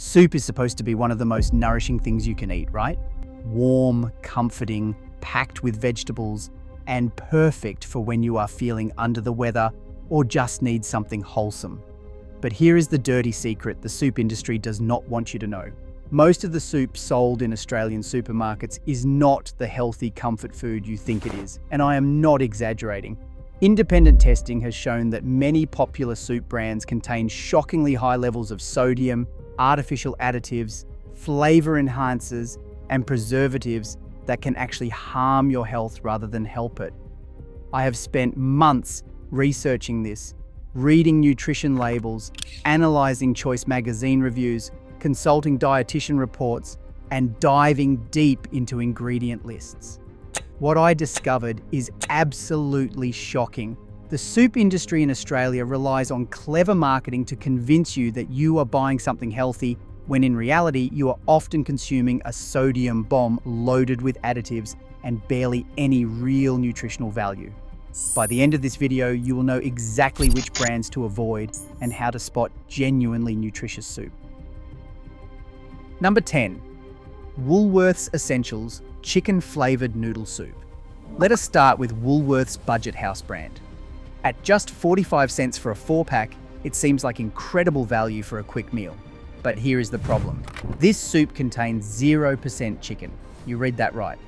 Soup is supposed to be one of the most nourishing things you can eat, right? Warm, comforting, packed with vegetables, and perfect for when you are feeling under the weather or just need something wholesome. But here is the dirty secret the soup industry does not want you to know. Most of the soup sold in Australian supermarkets is not the healthy comfort food you think it is, and I am not exaggerating. Independent testing has shown that many popular soup brands contain shockingly high levels of sodium, artificial additives, flavor enhancers, and preservatives that can actually harm your health rather than help it. I have spent months researching this, reading nutrition labels, analyzing Choice magazine reviews, consulting dietitian reports, and diving deep into ingredient lists. What I discovered is absolutely shocking. The soup industry in Australia relies on clever marketing to convince you that you are buying something healthy, when in reality you are often consuming a sodium bomb loaded with additives and barely any real nutritional value. By the end of this video, you will know exactly which brands to avoid and how to spot genuinely nutritious soup. Number 10. Woolworths Essentials Chicken Flavoured Noodle Soup. Let us start with Woolworths Budget House brand. At just 45 cents for a 4-pack, it seems like incredible value for a quick meal. But here is the problem. This soup contains 0% chicken. You read that right.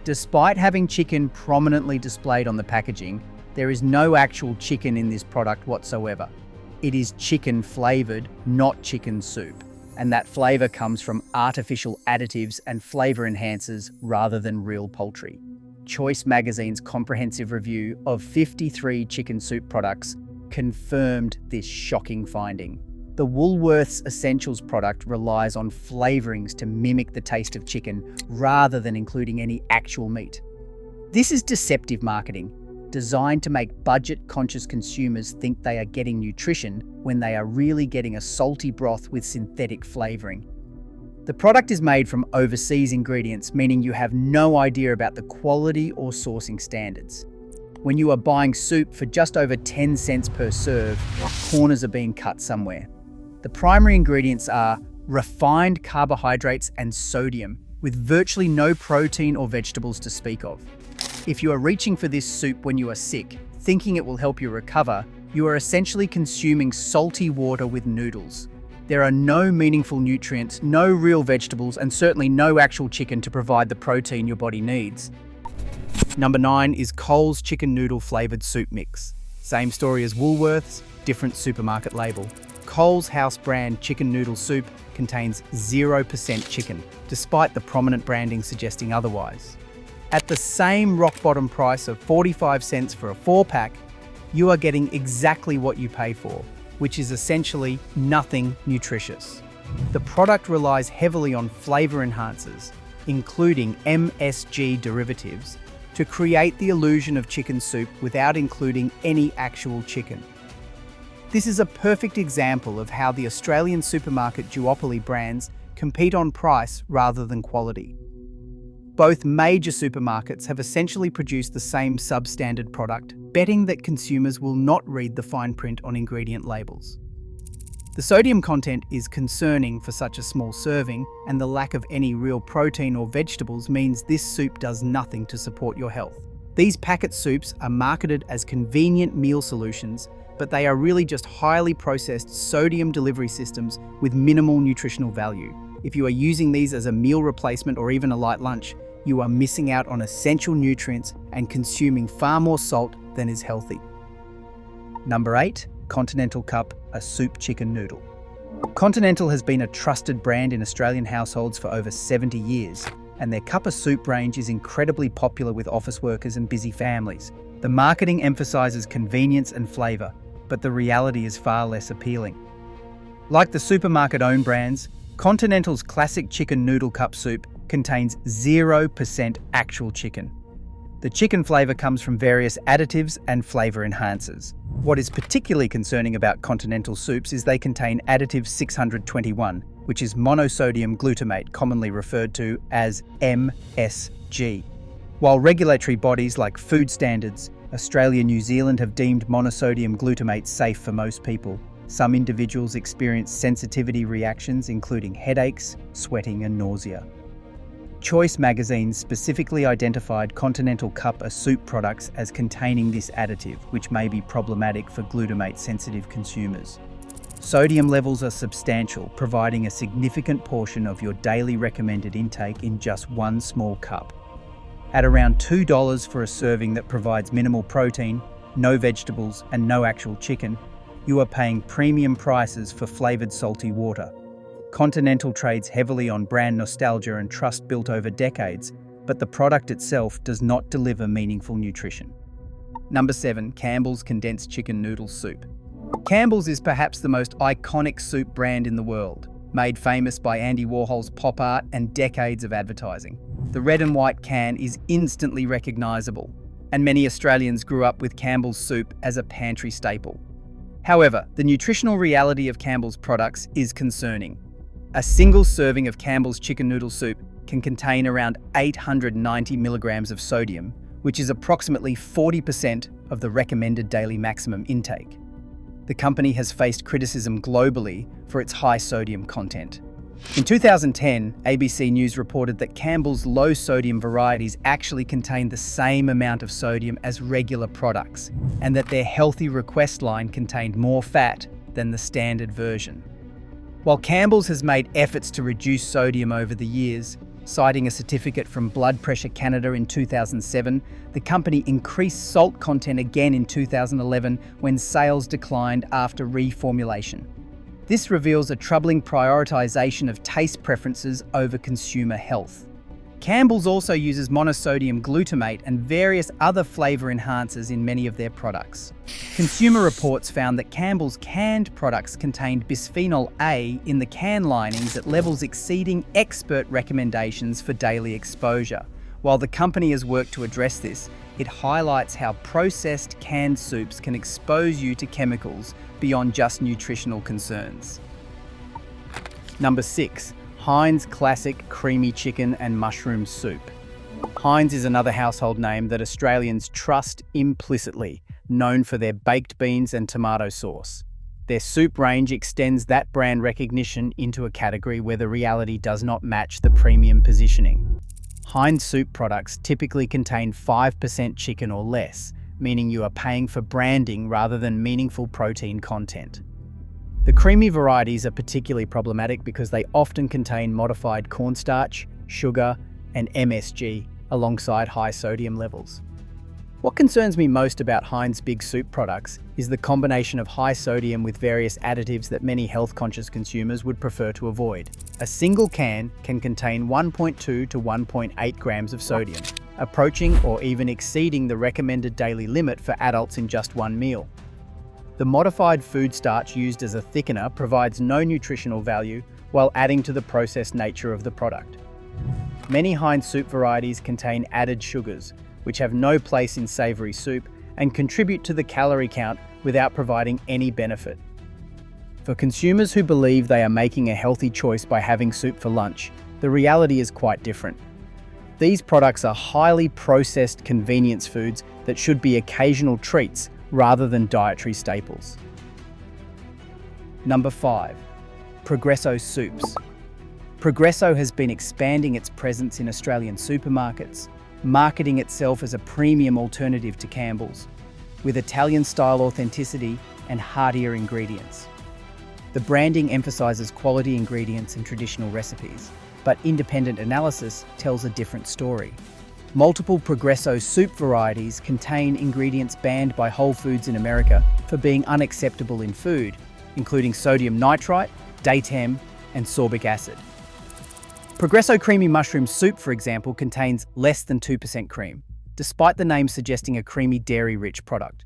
Despite having chicken prominently displayed on the packaging, there is no actual chicken in this product whatsoever. It is chicken flavoured, not chicken soup. And that flavour comes from artificial additives and flavour enhancers rather than real poultry. Choice magazine's comprehensive review of 53 chicken soup products confirmed this shocking finding. The Woolworths Essentials product relies on flavourings to mimic the taste of chicken rather than including any actual meat. This is deceptive marketing, designed to make budget-conscious consumers think they are getting nutrition when they are really getting a salty broth with synthetic flavouring. The product is made from overseas ingredients, meaning you have no idea about the quality or sourcing standards. When you are buying soup for just over 10 cents per serve, corners are being cut somewhere. The primary ingredients are refined carbohydrates and sodium, with virtually no protein or vegetables to speak of. If you are reaching for this soup when you are sick, thinking it will help you recover, you are essentially consuming salty water with noodles. There are no meaningful nutrients, no real vegetables, and certainly no actual chicken to provide the protein your body needs. Number 9 is Coles Chicken Noodle Flavoured Soup Mix. Same story as Woolworths, different supermarket label. Coles House brand chicken noodle soup contains 0% chicken, despite the prominent branding suggesting otherwise. At the same rock-bottom price of 45 cents for a 4-pack, you are getting exactly what you pay for, which is essentially nothing nutritious. The product relies heavily on flavour enhancers, including MSG derivatives, to create the illusion of chicken soup without including any actual chicken. This is a perfect example of how the Australian supermarket duopoly brands compete on price rather than quality. Both major supermarkets have essentially produced the same substandard product, betting that consumers will not read the fine print on ingredient labels. The sodium content is concerning for such a small serving, and the lack of any real protein or vegetables means this soup does nothing to support your health. These packet soups are marketed as convenient meal solutions, but they are really just highly processed sodium delivery systems with minimal nutritional value. If you are using these as a meal replacement or even a light lunch, you are missing out on essential nutrients and consuming far more salt than is healthy. Number 8, Continental Cup, a soup chicken noodle. Continental has been a trusted brand in Australian households for over 70 years, and their cup of soup range is incredibly popular with office workers and busy families. The marketing emphasises convenience and flavour, but the reality is far less appealing. Like the supermarket-owned brands, Continental's classic chicken noodle cup soup contains 0% actual chicken. The chicken flavour comes from various additives and flavour enhancers. What is particularly concerning about Continental soups is they contain additive 621, which is monosodium glutamate, commonly referred to as MSG. While regulatory bodies like Food Standards, Australia and New Zealand have deemed monosodium glutamate safe for most people, Some individuals experience sensitivity reactions, including headaches, sweating, and nausea. Choice magazine specifically identified Continental Cup soup products as containing this additive, which may be problematic for glutamate-sensitive consumers. Sodium levels are substantial, providing a significant portion of your daily recommended intake in just one small cup. At around $2 for a serving that provides minimal protein, no vegetables, and no actual chicken, you are paying premium prices for flavored salty water. Continental trades heavily on brand nostalgia and trust built over decades, but the product itself does not deliver meaningful nutrition. Number 7. Campbell's Condensed Chicken Noodle Soup. Campbell's is perhaps the most iconic soup brand in the world, made famous by Andy Warhol's pop art and decades of advertising. The red and white can is instantly recognisable, and many Australians grew up with Campbell's soup as a pantry staple. However, the nutritional reality of Campbell's products is concerning. A single serving of Campbell's chicken noodle soup can contain around 890 milligrams of sodium, which is approximately 40% of the recommended daily maximum intake. The company has faced criticism globally for its high sodium content. In 2010, ABC News reported that Campbell's low-sodium varieties actually contain the same amount of sodium as regular products, and that their healthy request line contained more fat than the standard version. While Campbell's has made efforts to reduce sodium over the years, citing a certificate from Blood Pressure Canada in 2007, the company increased salt content again in 2011 when sales declined after reformulation. This reveals a troubling prioritization of taste preferences over consumer health. Campbell's also uses monosodium glutamate and various other flavor enhancers in many of their products. Consumer reports found that Campbell's canned products contained bisphenol A in the can linings at levels exceeding expert recommendations for daily exposure. While the company has worked to address this, it highlights how processed canned soups can expose you to chemicals beyond just nutritional concerns. Number 6. Heinz Classic Creamy Chicken and Mushroom Soup. Heinz is another household name that Australians trust implicitly, known for their baked beans and tomato sauce. Their soup range extends that brand recognition into a category where the reality does not match the premium positioning. Heinz soup products typically contain 5% chicken or less, meaning you are paying for branding rather than meaningful protein content. The creamy varieties are particularly problematic because they often contain modified cornstarch, sugar, and MSG alongside high sodium levels. What concerns me most about Heinz Big Soup products is the combination of high sodium with various additives that many health-conscious consumers would prefer to avoid. A single can contain 1.2 to 1.8 grams of sodium, approaching or even exceeding the recommended daily limit for adults in just one meal. The modified food starch used as a thickener provides no nutritional value while adding to the processed nature of the product. Many Heinz soup varieties contain added sugars, which have no place in savoury soup and contribute to the calorie count without providing any benefit. For consumers who believe they are making a healthy choice by having soup for lunch, the reality is quite different. These products are highly processed convenience foods that should be occasional treats rather than dietary staples. Number 5. Progresso Soups. Progresso has been expanding its presence in Australian supermarkets, marketing itself as a premium alternative to Campbell's, with Italian-style authenticity and heartier ingredients. The branding emphasises quality ingredients and traditional recipes, but independent analysis tells a different story. Multiple Progresso soup varieties contain ingredients banned by Whole Foods in America for being unacceptable in food, including sodium nitrite, datem, and sorbic acid. Progresso Creamy Mushroom Soup, for example, contains less than 2% cream, despite the name suggesting a creamy dairy-rich product.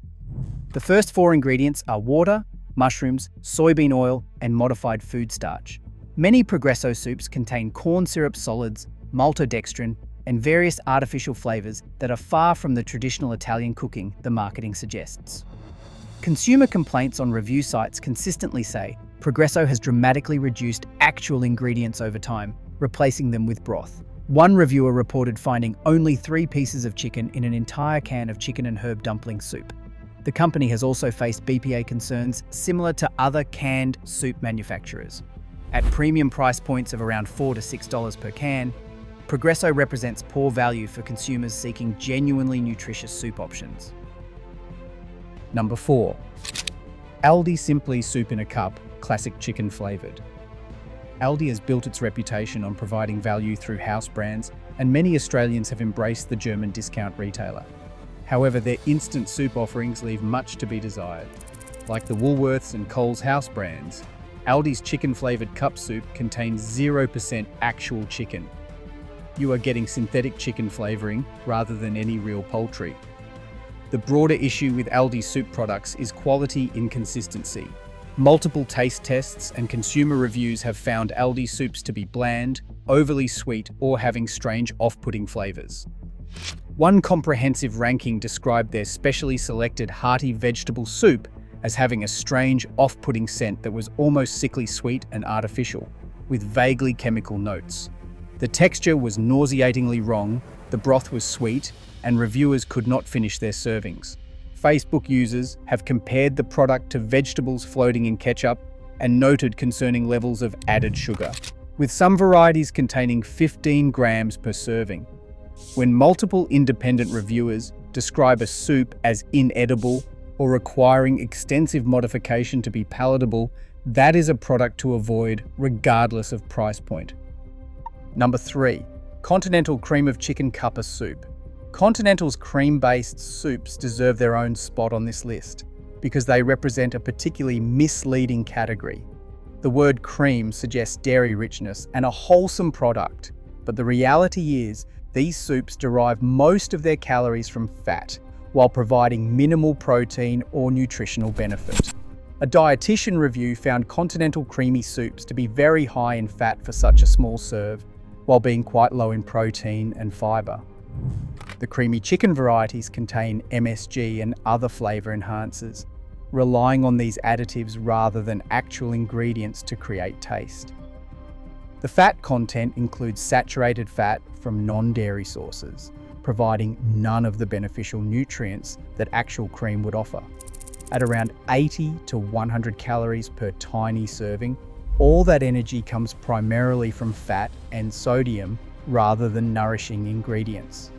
The first 4 ingredients are water, mushrooms, soybean oil, and modified food starch. Many Progresso soups contain corn syrup solids, maltodextrin, and various artificial flavours that are far from the traditional Italian cooking the marketing suggests. Consumer complaints on review sites consistently say Progresso has dramatically reduced actual ingredients over time, replacing them with broth. One reviewer reported finding only 3 pieces of chicken in an entire can of chicken and herb dumpling soup. The company has also faced BPA concerns similar to other canned soup manufacturers. At premium price points of around $4 to $6 per can, Progresso represents poor value for consumers seeking genuinely nutritious soup options. Number 4. Aldi Simply Soup in a Cup, classic chicken flavoured. Aldi has built its reputation on providing value through house brands, and many Australians have embraced the German discount retailer. However, their instant soup offerings leave much to be desired. Like the Woolworths and Coles house brands, Aldi's chicken-flavoured cup soup contains 0% actual chicken. You are getting synthetic chicken flavouring rather than any real poultry. The broader issue with Aldi's soup products is quality inconsistency. Multiple taste tests and consumer reviews have found Aldi soups to be bland, overly sweet, or having strange off-putting flavours. One comprehensive ranking described their specially selected hearty vegetable soup as having a strange, off-putting scent that was almost sickly sweet and artificial, with vaguely chemical notes. The texture was nauseatingly wrong, the broth was sweet, and reviewers could not finish their servings. Facebook users have compared the product to vegetables floating in ketchup and noted concerning levels of added sugar, with some varieties containing 15 grams per serving. When multiple independent reviewers describe a soup as inedible or requiring extensive modification to be palatable, that is a product to avoid regardless of price point. Number 3. Continental Cream of Chicken Cuppa Soup. Continental's cream-based soups deserve their own spot on this list because they represent a particularly misleading category. The word cream suggests dairy richness and a wholesome product, but the reality is these soups derive most of their calories from fat while providing minimal protein or nutritional benefit. A dietitian review found Continental creamy soups to be very high in fat for such a small serve, while being quite low in protein and fibre. The creamy chicken varieties contain MSG and other flavour enhancers, relying on these additives rather than actual ingredients to create taste. The fat content includes saturated fat from non-dairy sources, providing none of the beneficial nutrients that actual cream would offer. At around 80 to 100 calories per tiny serving, all that energy comes primarily from fat and sodium rather than nourishing ingredients.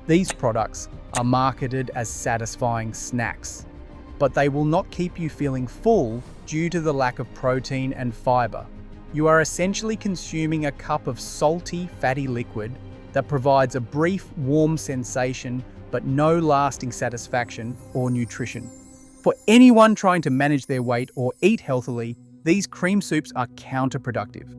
These products are marketed as satisfying snacks, but they will not keep you feeling full due to the lack of protein and fibre. You are essentially consuming a cup of salty, fatty liquid that provides a brief, warm sensation but no lasting satisfaction or nutrition. For anyone trying to manage their weight or eat healthily, these cream soups are counterproductive.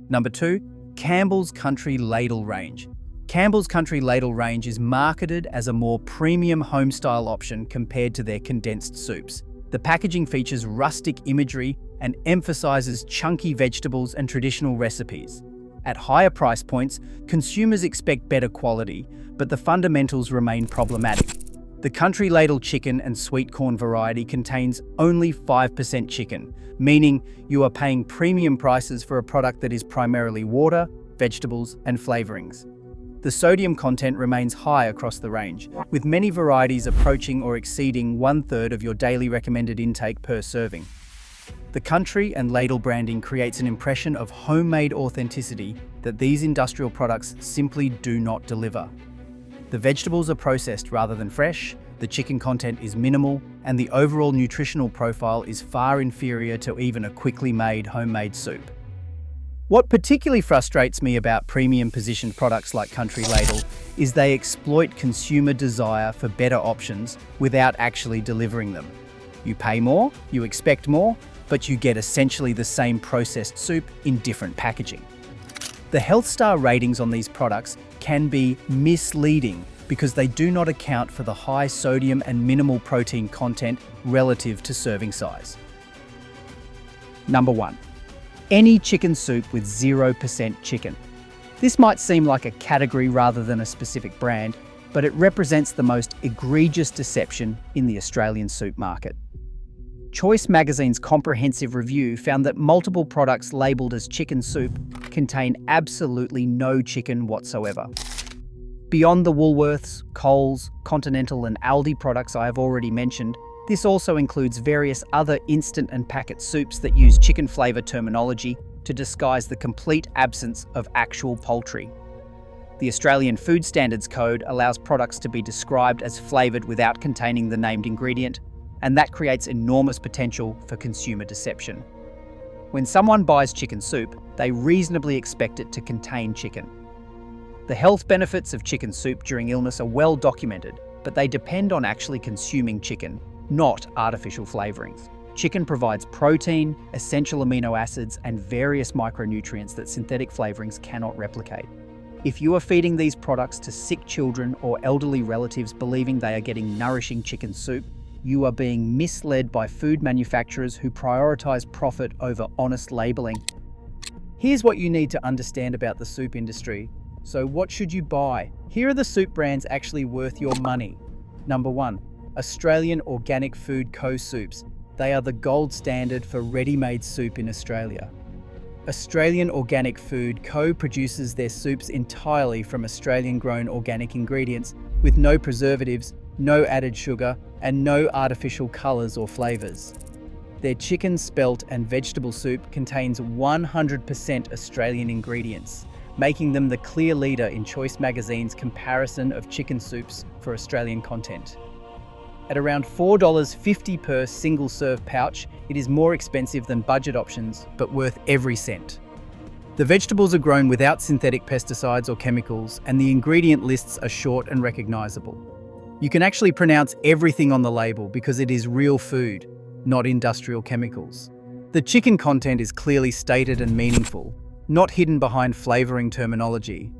Number 2. Campbell's Country Ladle Range. Campbell's Country Ladle Range is marketed as a more premium homestyle option compared to their condensed soups. The packaging features rustic imagery and emphasises chunky vegetables and traditional recipes. At higher price points, consumers expect better quality, but the fundamentals remain problematic. The Country Ladle chicken and sweet corn variety contains only 5% chicken, meaning you are paying premium prices for a product that is primarily water, vegetables, and flavourings. The sodium content remains high across the range, with many varieties approaching or exceeding 1/3 of your daily recommended intake per serving. The Country and Ladle branding creates an impression of homemade authenticity that these industrial products simply do not deliver. The vegetables are processed rather than fresh, the chicken content is minimal, and the overall nutritional profile is far inferior to even a quickly made homemade soup. What particularly frustrates me about premium positioned products like Country Ladle is they exploit consumer desire for better options without actually delivering them. You pay more, you expect more, but you get essentially the same processed soup in different packaging. The health star ratings on these products can be misleading because they do not account for the high sodium and minimal protein content relative to serving size. Number 1. Any chicken soup with 0% chicken. This might seem like a category rather than a specific brand, but it represents the most egregious deception in the Australian soup market. Choice Magazine's comprehensive review found that multiple products labelled as chicken soup contain absolutely no chicken whatsoever. Beyond the Woolworths, Coles, Continental and Aldi products I have already mentioned, this also includes various other instant and packet soups that use chicken flavour terminology to disguise the complete absence of actual poultry. The Australian Food Standards Code allows products to be described as flavoured without containing the named ingredient, and that creates enormous potential for consumer deception. When someone buys chicken soup, they reasonably expect it to contain chicken. The health benefits of chicken soup during illness are well documented, but they depend on actually consuming chicken, not artificial flavourings. Chicken provides protein, essential amino acids, and various micronutrients that synthetic flavourings cannot replicate. If you are feeding these products to sick children or elderly relatives believing they are getting nourishing chicken soup, you are being misled by food manufacturers who prioritise profit over honest labelling. Here's what you need to understand about the soup industry. So what should you buy? Here are the soup brands actually worth your money. Number 1. Australian Organic Food Co. Soups. They are the gold standard for ready-made soup in Australia. Australian Organic Food Co. produces their soups entirely from Australian-grown organic ingredients with no preservatives, no added sugar, and no artificial colours or flavours. Their chicken, spelt and vegetable soup contains 100% Australian ingredients, making them the clear leader in Choice Magazine's comparison of chicken soups for Australian content. At around $4.50 per single-serve pouch, it is more expensive than budget options, but worth every cent. The vegetables are grown without synthetic pesticides or chemicals, and the ingredient lists are short and recognisable. You can actually pronounce everything on the label because it is real food, not industrial chemicals. The chicken content is clearly stated and meaningful, not hidden behind flavouring terminology.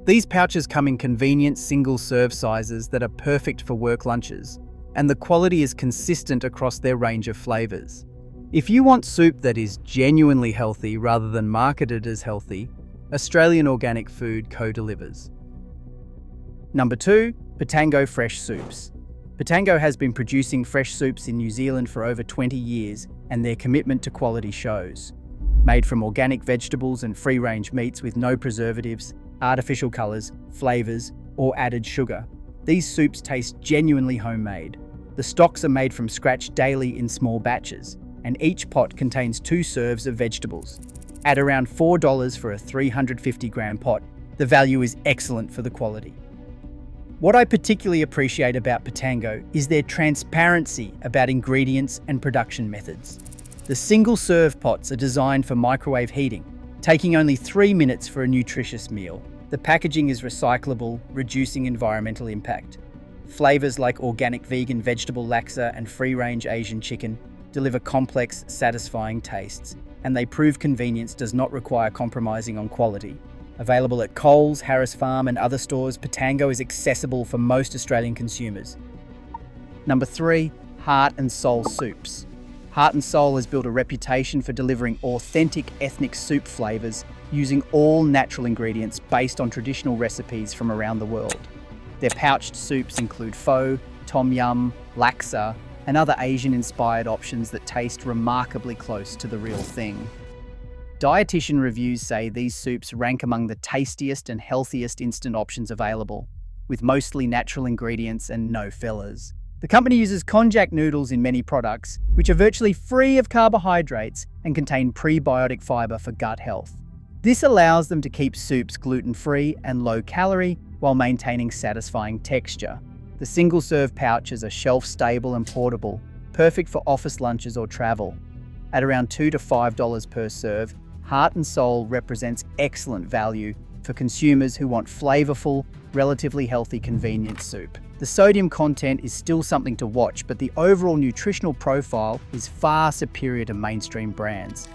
These pouches come in convenient single-serve sizes that are perfect for work lunches, and the quality is consistent across their range of flavours. If you want soup that is genuinely healthy rather than marketed as healthy, Australian Organic Food Co. delivers. Number 2. Patango Fresh Soups. Patango has been producing fresh soups in New Zealand for over 20 years, and their commitment to quality shows. Made from organic vegetables and free-range meats with no preservatives, artificial colours, flavours, or added sugar, these soups taste genuinely homemade. The stocks are made from scratch daily in small batches, and each pot contains 2 serves of vegetables. At around $4 for a 350-gram pot, the value is excellent for the quality. What I particularly appreciate about Patango is their transparency about ingredients and production methods. The single-serve pots are designed for microwave heating, taking only 3 minutes for a nutritious meal. The packaging is recyclable, reducing environmental impact. Flavours like organic vegan vegetable laksa and free-range Asian chicken deliver complex, satisfying tastes, and they prove convenience does not require compromising on quality. Available at Coles, Harris Farm and other stores, Patango is accessible for most Australian consumers. Number 3. Heart and Soul Soups. Heart and Soul has built a reputation for delivering authentic ethnic soup flavours using all natural ingredients based on traditional recipes from around the world. Their pouched soups include pho, tom yum, laksa, and other Asian-inspired options that taste remarkably close to the real thing. Dietitian reviews say these soups rank among the tastiest and healthiest instant options available, with mostly natural ingredients and no fillers. The company uses konjac noodles in many products, which are virtually free of carbohydrates and contain prebiotic fibre for gut health. This allows them to keep soups gluten-free and low-calorie while maintaining satisfying texture. The single-serve pouches are shelf-stable and portable, perfect for office lunches or travel. At around $2 to $5 per serve, Heart and Soul represents excellent value for consumers who want flavourful, relatively healthy, convenient soup. The sodium content is still something to watch, but the overall nutritional profile is far superior to mainstream brands.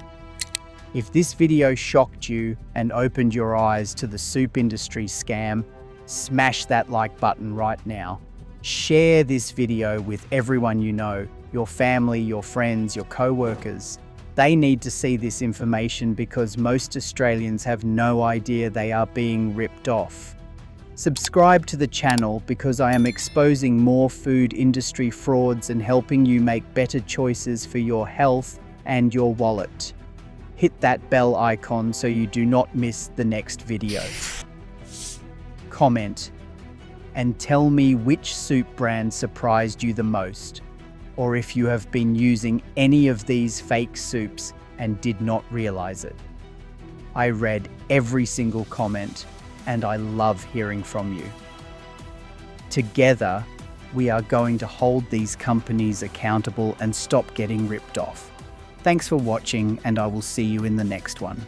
If this video shocked you and opened your eyes to the soup industry scam, smash that like button right now. Share this video with everyone you know, your family, your friends, your co-workers. They need to see this information because most Australians have no idea they are being ripped off. Subscribe to the channel because I am exposing more food industry frauds and helping you make better choices for your health and your wallet. Hit that bell icon so you do not miss the next video. Comment, and tell me which soup brand surprised you the most, or if you have been using any of these fake soups and did not realize it. I read every single comment, and I love hearing from you. Together, we are going to hold these companies accountable and stop getting ripped off. Thanks for watching, and I will see you in the next one.